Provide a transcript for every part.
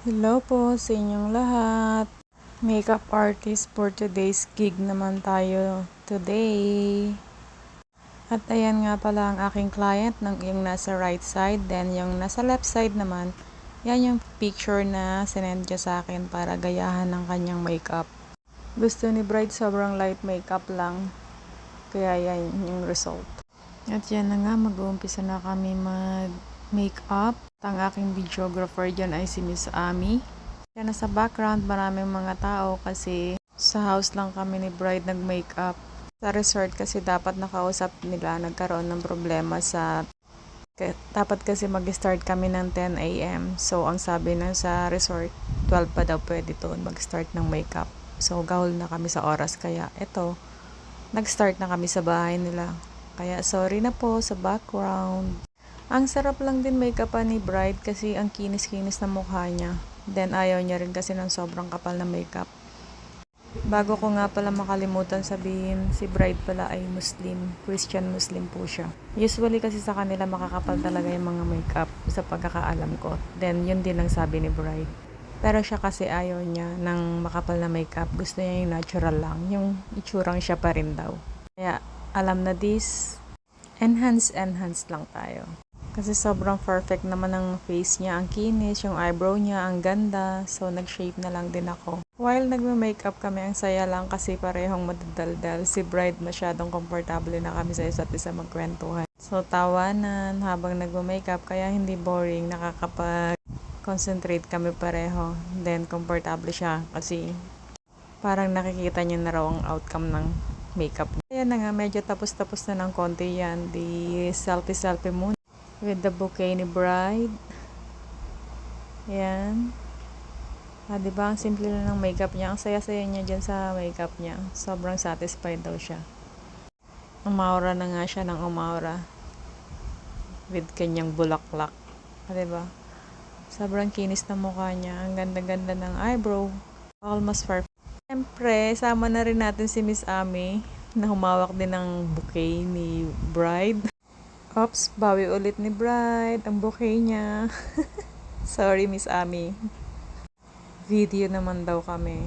Hello po sa inyong lahat. Makeup artist for today's gig naman tayo today. At ayan nga pala ang aking client, yung nasa right side, then yung nasa left side naman, yan yung picture na sinend niya sa akin para gayahan ng kanyang makeup. Gusto ni bride sobrang light makeup lang, kaya yan yung result. At yan na nga, mag-uumpisa na kami mag-makeup. Ang aking videographer dyan ay si Miss Ami. Yan, nasa background maraming mga tao kasi sa house lang kami ni bride nag-makeup. Sa resort kasi dapat nakausap nila, nagkaroon ng problema dapat kasi mag-start kami ng 10 a.m. So, ang sabi na sa resort, 12 pa daw pwede doon mag-start ng makeup. So, gahol na kami sa oras. Kaya, eto, nag-start na kami sa bahay nila. Kaya, sorry na po sa background. Ang sarap lang din make-upan ni bride kasi ang kinis-kinis na mukha niya. Then, ayaw niya rin kasi ng sobrang kapal na makeup. Bago ko nga pala makalimutan sabihin, si bride pala ay Muslim, Christian Muslim po siya. Usually kasi sa kanila makakapal talaga yung mga makeup sa pagkakaalam ko. Then yun din ang sabi ni bride. Pero siya kasi ayaw niya ng makapal na makeup. Gusto niya yung natural lang, yung itsurang siya pa rin daw. Kaya alam na this, enhance lang tayo. Kasi sobrang perfect naman ang face niya, ang kinis, yung eyebrow niya, ang ganda. So, nag-shape na lang din ako. While nagme-makeup kami, ang saya lang kasi parehong madadaldal. Si bride masyadong komportable na kami sa isa't isa magkwentuhan. So, tawanan habang nagme-makeup, kaya hindi boring, nakakapag-concentrate kami pareho. Then, komportable siya kasi parang nakikita niya na raw ang outcome ng makeup. Kaya na nga, medyo tapos-tapos na ng konti yan. Di selfie muna with the bouquet ni bride. Yan. Diba? Ang simple lang ng makeup niya. Ang saya-saya niya dyan sa makeup niya. Sobrang satisfied daw siya. Umaura na nga siya ng umaura. With kanyang bulaklak. Diba? Sobrang kinis na mukha niya. Ang ganda-ganda ng eyebrow. Almost perfect. Siyempre, sama na rin natin si Miss Ami na humawak din ng bouquet ni bride. Oops, bawi ulit ni bride ang bouquet niya. Sorry, Miss Ami. Video naman daw kami.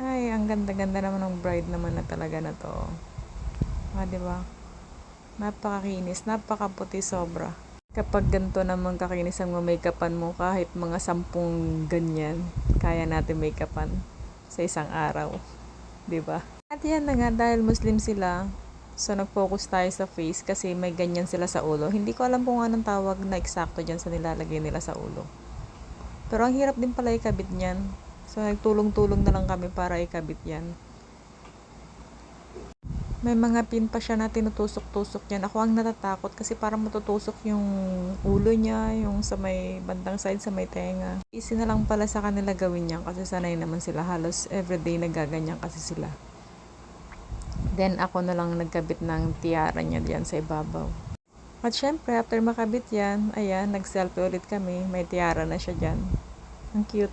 Ay, ang ganda-ganda naman ng bride naman na talaga na to. Diba? Napakakinis, napakaputi sobra. Kapag ganito naman kakinis ang makeupan mo, kahit mga 10 ganyan, kaya natin makeupan sa isang araw. Diba? At yan na nga, dahil Muslim sila, so, nag-focus tayo sa face kasi may ganyan sila sa ulo. Hindi ko alam kung anong tawag na eksakto dyan sa nilalagay nila sa ulo. Pero ang hirap din pala ikabit niyan. So, nagtulong-tulong na lang kami para ikabit yan. May mga pin pa siya na tinutusok-tusok yan. Ako ang natatakot kasi parang matutusok yung ulo niya, yung sa may bandang side, sa may tenga. Easy na lang pala sa kanila gawin yan kasi sanay naman sila. Halos everyday nagaganyan kasi sila. Then, ako na lang nagkabit ng tiara niya diyan sa ibabaw. At syempre, after makabit yan, ayan, nag-selfie ulit kami. May tiara na siya dyan. Ang cute.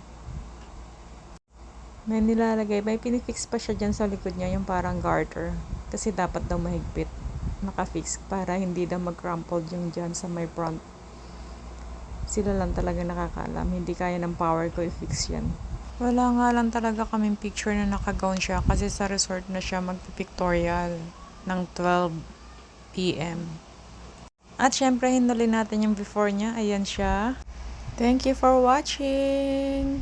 May nilalagay, may pinifix pa siya dyan sa likod niya, yung parang garter. Kasi dapat daw mahigpit. Nakafix para hindi daw mag-crumpled yung dyan sa may front. Sila lang talaga nakakaalam. Hindi kaya ng power ko i-fix yan. Wala nga lang talaga kaming picture na naka-gown siya kasi sa resort na siya magpipictorial ng 12 p.m. At syempre, hinuli natin yung before niya. Ayan siya. Thank you for watching!